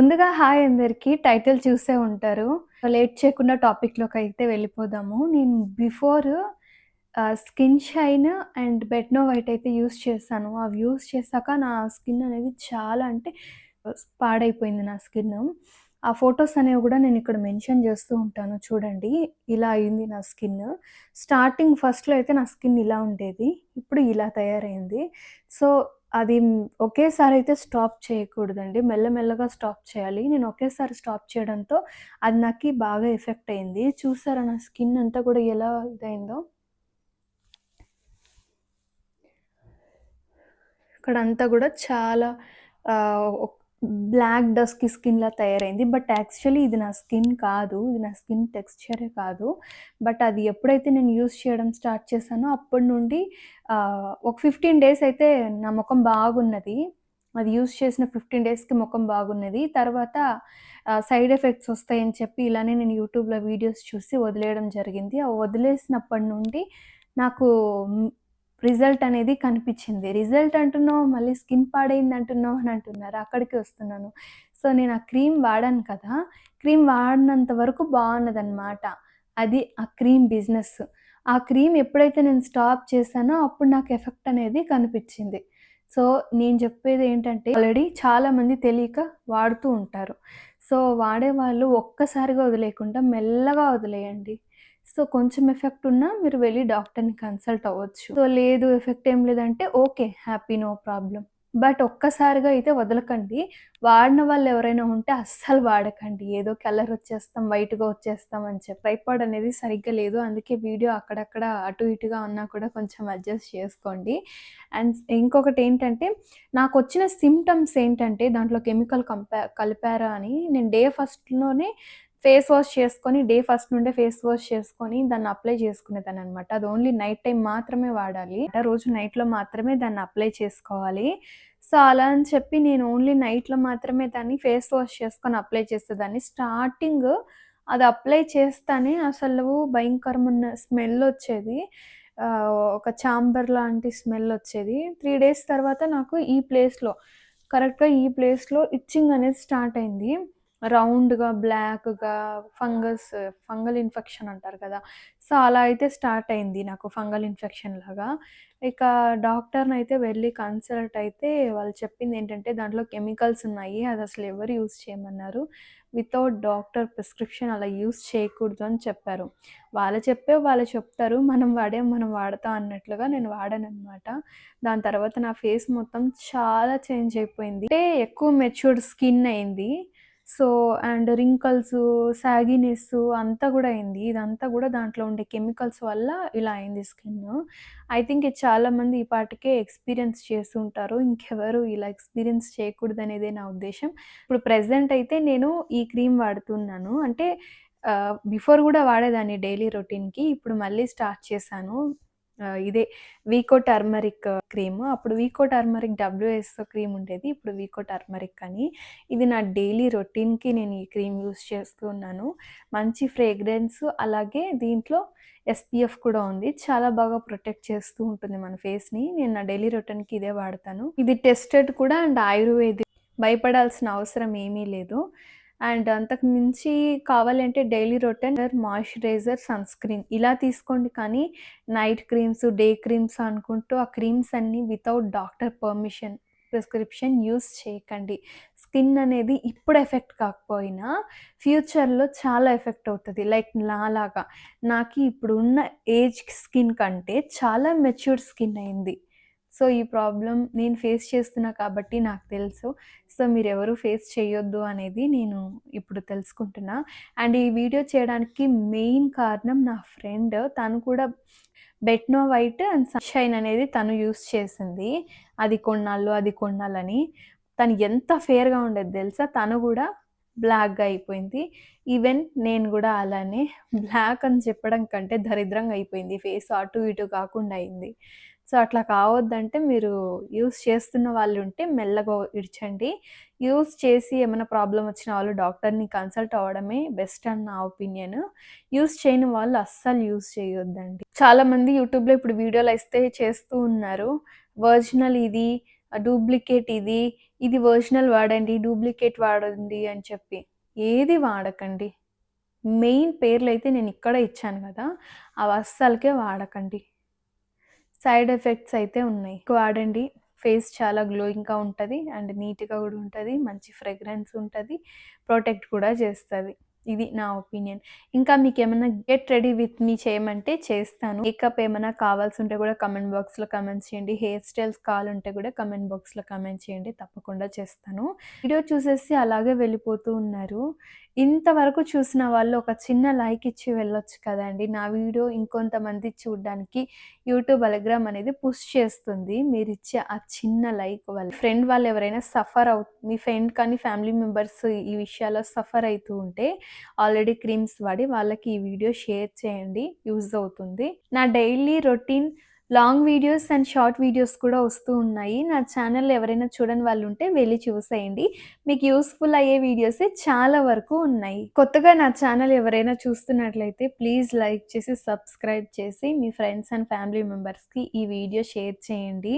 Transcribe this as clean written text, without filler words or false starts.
ముందుగా హాయ్ అందరికీ. టైటిల్ చూసే ఉంటారు. లేట్ చేయకుండా టాపిక్‌లోకైతే వెళ్ళిపోదాము. నేను బిఫోర్ స్కిన్ షైన్ అండ్ బెట్నో వైట్ అయితే యూజ్ చేశాను. అవి యూజ్ చేశాక నా స్కిన్ అనేది చాలా అంటే పాడైపోయింది నా స్కిన్ను. ఆ ఫోటోస్ అనేవి గూడా నేనిక్కడ మెన్షన్ జేస్తూ ఉంటాను చూడండి. ఇలా అయింది నా స్కిన్. స్టార్టింగ్ ఫస్ట్‌లో అయితే నా స్కిన్ ఇలా ఉండేది. ఇప్పుడు ఇలా తయారైంది. సో, అది ఒకేసారి అయితే స్టాప్ చేయకూడదండి. మెల్లమెల్లగా స్టాప్ చేయాలి. నేను ఒకేసారి స్టాప్ చేయడంతో అది నాకి బాగా ఎఫెక్ట్ అయింది. చూసారా నా స్కిన్ అంతా కూడా ఎలా ఇదయిందో? ఇక్కడంతా గూడా చాలా ఒక్ బ్లాక్ డస్కీ స్కిన్‌లా తయారైంది. బట్ యాక్చువల్లీ ఇది నా స్కిన్ కాదు. ఇది నా స్కిన్ టెక్స్చరే కాదు. బట్ అది ఎప్పుడైతే నేను యూజ్ చేయడం స్టార్ట్ చేశానో అప్పటి నుండి ఒక 15 డేస్ అయితే నా మొఖం బాగున్నది. అది యూజ్ చేసిన 15 డేస్‌కి మొఖం బాగున్నది. తర్వాత సైడ్ ఎఫెక్ట్స్ వస్తాయని చెప్పి ఇలానే నేను యూట్యూబ్‌లో వీడియోస్ చూసి వదిలేయడం జరిగింది. ఆ వదిలేసినప్పటి నుండి నాకు రిజల్ట్ అనేది కనిపిచ్చింది. రిజల్ట్ అంటున్నావు, మళ్ళీ స్కిన్ పాడైందంటున్నావు అని అంటున్నారు. అక్కడికే వస్తున్నాను. సో, నేను ఆ క్రీమ్ వాడాను కదా! క్రీమ్ వాడినంత వరకు బావున్నదనమాట. అది ఆ క్రీమ్ బిజినెస్. ఆ క్రీమ్ ఎప్పుడైతే నేను స్టాప్ చేశానో, అప్పుడు నాకు ఎఫెక్ట్ అనేది కనిపిచ్చింది. సో, నేను చెప్పేదేంటంటే ఆల్రెడీ చాలామంది తెలియక వాడుతూ ఉంటారు. సో, వాడేవాళ్ళు ఒక్కసారిగా వదిలేయకుండా మెల్లగా వదిలేయండి. సో, కొంచెం ఎఫెక్ట్ ఉన్నా మీరు వెళ్లి డాక్టర్‌ని కన్సల్ట్ అవ్వచ్చు. సో, లేదు ఎఫెక్ట్ ఏం లేదంటే okay. Happy no problem. But ఒక్కసారిగా అయితే వదలకండి. వాడిన వాళ్ళు ఎవరైనా ఉంటే అస్సలు వాడకండి. ఏదో కలర్ వచ్చేస్తాం, వైట్‌గా వచ్చేస్తాం అని చెప్పి. ట్రైపాడ్ అనేది సరిగ్గా లేదు. అందుకే వీడియో అక్కడక్కడ అటు ఇటుగా ఉన్నా కూడా కొంచెం అడ్జస్ట్ చేసుకోండి. అండ్ ఇంకొకటేంటంటే నాకొచ్చిన సింప్టమ్స్ ఏంటంటే దాంట్లో కెమికల్ కలిపారా అని నేను డే ఫస్ట్‌లోనే ఫేస్ వాష్ చేసుకొని డే ఫస్ట్ నుండే ఫేస్ వాష్ చేసుకొని దాన్ని అప్లై చేసుకునేదాన్ననమాట. అది ఓన్లీ నైట్ టైమ్ మాత్రమే వాడాలి. రోజు నైట్‌లో మాత్రమే దాన్ని అప్లై చేసుకోవాలి. సో, అలా అని చెప్పి నేను ఓన్లీ నైట్‌లో మాత్రమే దాన్ని ఫేస్ వాష్ చేసుకొని అప్లై చేసేదాన్ని. స్టార్టింగ్ అది అప్లై చేస్తానే అసలు భయంకరమైన స్మెల్లొచ్చేది. ఒక చాంబర్ లాంటి స్మెల్లొచ్చేది. 3 డేస్ తర్వాత నాకు ఈ ప్లేస్‌లో కరెక్ట్‌గా ఈ ప్లేస్‌లో ఇచ్చింగ్ అనేది స్టార్ట్ అయింది. రౌండ్‌గా, బ్లాక్‌గా ఫంగల్ ఇన్ఫెక్షన్ అంటారు కదా! సో, అలా అయితే స్టార్ట్ అయింది నాకు ఫంగల్ ఇన్ఫెక్షన్ లాగా. ఇక డాక్టర్‌నైతే వెళ్లి కన్సల్ట్ అయితే వాళ్ళు చెప్పిందేంటంటే దాంట్లో కెమికల్స్ ఉన్నాయి. అదసలు ఎవరు యూజ్ చేయమన్నారు. వితౌట్ డాక్టర్ ప్రిస్క్రిప్షన్ అలా యూజ్ చేయకూడదు అని చెప్పారు. వాళ్ళు చెప్పేవి వాళ్ళు చెప్తారు. మనం వాడేవి మనం వాడతాం అన్నట్లుగా నేను వాడాననమాట. దాని తర్వాత నా ఫేస్ మొత్తం చాలా చేంజ్ అయిపోయింది. అంటే ఎక్కువ మెచ్యూర్డ్ స్కిన్ అయింది. సో, అండ్ రింకల్సు, సాగినెస్సు అంతా గూడా అయింది. ఇదంతా గూడా దాంట్లో ఉండే కెమికల్స్ వల్ల ఇలా అయింది స్కిన్ను. ఐ థింక్ ఇది చాలామంది ఈ పాటికే ఎక్స్‌పీరియన్స్ చేసుంటారు. ఇంకెవరు ఇలా ఎక్స్‌పీరియన్స్ చేయకూడదనేదే నా ఉద్దేశ్యం. ఇప్పుడు ప్రెజెంట్ అయితే నేను ఈ క్రీమ్ వాడుతున్నాను. అంటే బిఫోర్ గూడా వాడేదాన్ని డైలీ రొటీన్‌కి. ఇప్పుడు మళ్ళీ స్టార్ట్ చేశాను. ఇదే వీకో టర్మరిక్ క్రీము. అప్పుడు వీకో టర్మరిక్ డబ్ల్యూఎస్ క్రీమ్ ఉండేది. ఇప్పుడు వీకో టర్మరిక్ అని. ఇది నా డైలీ రొటీన్‌కి నేను ఈ క్రీమ్ యూజ్ చేస్తూ ఉన్నాను. మంచి ఫ్రేగ్రెన్స్ అలాగే దీంట్లో ఎస్‌పీఎఫ్ కూడా ఉంది. చాలా బాగా ప్రొటెక్ట్ చేస్తూ ఉంటుంది మన ఫేస్‌ని. నేను నా డైలీ రొటీన్‌కి ఇదే వాడతాను. ఇది టెస్టెడ్ కూడా అండ్ ఆయుర్వేదిక్. భయపడాల్సిన అవసరం ఏమీ లేదు. అండ్ అంతకు మించి కావాలంటే daily routine moisturiser, sunscreen ఇలా తీసుకోండి కానీ నైట్ క్రీమ్స్, డే క్రీమ్స్ అనుకుంటూ ఆ క్రీమ్స్ అన్నీ without doctor permission, prescription use చేయకండి. స్కిన్ అనేది ఇప్పుడు ఎఫెక్ట్ కాకపోయినా ఫ్యూచర్‌లో చాలా ఎఫెక్ట్ అవుతది. లైక్ నాలాగా. నాకి ఇప్పుడున్న ఏజ్ స్కిన్ కంటే చాలా మెచ్యూర్డ్ స్కిన్ అయింది. సో, ఈ ప్రాబ్లమ్ నేను ఫేస్ చేస్తున్నా కాబట్టి నాకు తెలుసు. సో, మీరెవరు ఫేస్ చేయొద్దు అనేది నేను ఇప్పుడు తెలుసుకుంటున్నా. అండ్ ఈ వీడియో చేయడానికి మెయిన్ కారణం నా ఫ్రెండ్. తను కూడా బెట్నో వైట్ అండ్ సన్‌షైన్ అనేది తను యూజ్ చేసింది. అది కొన్నాళ్ళు, అది కొన్నాళ్ళని. తను ఎంత ఫెయిర్‌గా ఉండేది తెలుసా? తను గూడా బ్లాక్‌గా అయిపోయింది. ఈవెన్ నేను గూడా అలానే బ్లాక్ అని చెప్పడం కంటే దరిద్రంగా అయిపోయింది. ఫేస్ అటు ఇటు కాకుండా అయింది. సో, అట్లా కావద్దంటే మీరు యూజ్ చేస్తున్న వాళ్ళుంటే మెల్లగా ఇడ్చండి. యూజ్ చేసి ఏమైనా ప్రాబ్లమ్ వచ్చిన వాళ్ళు డాక్టర్‌ని కన్సల్ట్ అవ్వడమే బెస్ట్ అని నా ఒపీనియన్. యూజ్ చేయని వాళ్ళు అస్సలు యూజ్ చేయొద్దండి. చాలామంది యూట్యూబ్‌లో ఇప్పుడు వీడియోలయితే చేస్తూ ఉన్నారు. ఒరిజినల్ ఇది డూప్లికేట్ ఇది, ఇది ఒరిజినల్ వాడండి, డూప్లికేట్ వాడండి అని చెప్పి. ఏది వాడకండి. మెయిన్ పేర్లయితే నేనిక్కడ ఇచ్చాను గదా! అవి అస్సలకే వాడకండి. సైడ్ ఎఫెక్ట్స్ అయితే ఉన్నాయి. వాడండి. ఫేస్ చాలా గ్లోయింగ్‌గా ఉంటది. అండ్ నీట్‌గా గూడా ఉంటది. మంచి ఫ్రేగ్రెన్స్ ఉంటది. ప్రొటెక్ట్ కూడా చేస్తది. ఇది నా ఒపీనియన్. ఇంకా మీకేమన్నా గెట్ రెడీ విత్ మీ చేయమంటే చేస్తాను. మేకప్ ఏమన్నా కావాల్సుంటే గూడా కామెంట్ బాక్స్‌లో కామెంట్స్ చేయండి. హెయిర్ స్టైల్స్ కావాలంటే గూడా కామెంట్ బాక్స్‌లో కామెంట్ చేయండి. తప్పకుండా చేస్తాను. వీడియో చూసేసి అలాగే వెళ్ళిపోతూ ఉన్నారు. ఇంతవరకు చూసిన వాళ్ళు ఒక చిన్న లైక్ ఇచ్చి వెళ్ళొచ్చు కదండీ! నా వీడియో ఇంకొంతమంది చూడ్డానికి యూట్యూబ్ అలగ్రామ్ అనేది పుష్ చేస్తుంది. మీరిచ్చే ఆ చిన్న లైక్ వల్ల. ఫ్రెండ్ వాళ్ళు ఎవరైనా మీ ఫ్రెండ్ కానీ ఫ్యామిలీ మెంబర్స్ ఈ విషయాల్లో సఫర్ అయితూ ఉంటే ఆల్రెడీ క్రీమ్స్ వాడి వాళ్ళకి ఈ వీడియో షేర్ చేయండి. యూజ్ అవుతుంది. నా daily routine long videos and short videos కూడా వస్తూ ఉన్నాయి. నా ఛానల్ ఎవరైనా చూడని వాళ్ళు ఉంటే వెళ్లి చూసేయండి. మీకు యూజ్‌ఫుల్ అయ్యే వీడియోసే చాలా వరకు ఉన్నాయి. కొత్తగా నా ఛానల్ ఎవరైనా చూస్తున్నట్లయితే ప్లీజ్ లైక్ చేసి, సబ్స్క్రైబ్ చేసి మీ ఫ్రెండ్స్ అండ్ ఫ్యామిలీ మెంబర్స్‌కి ఈ వీడియో షేర్ చేయండి.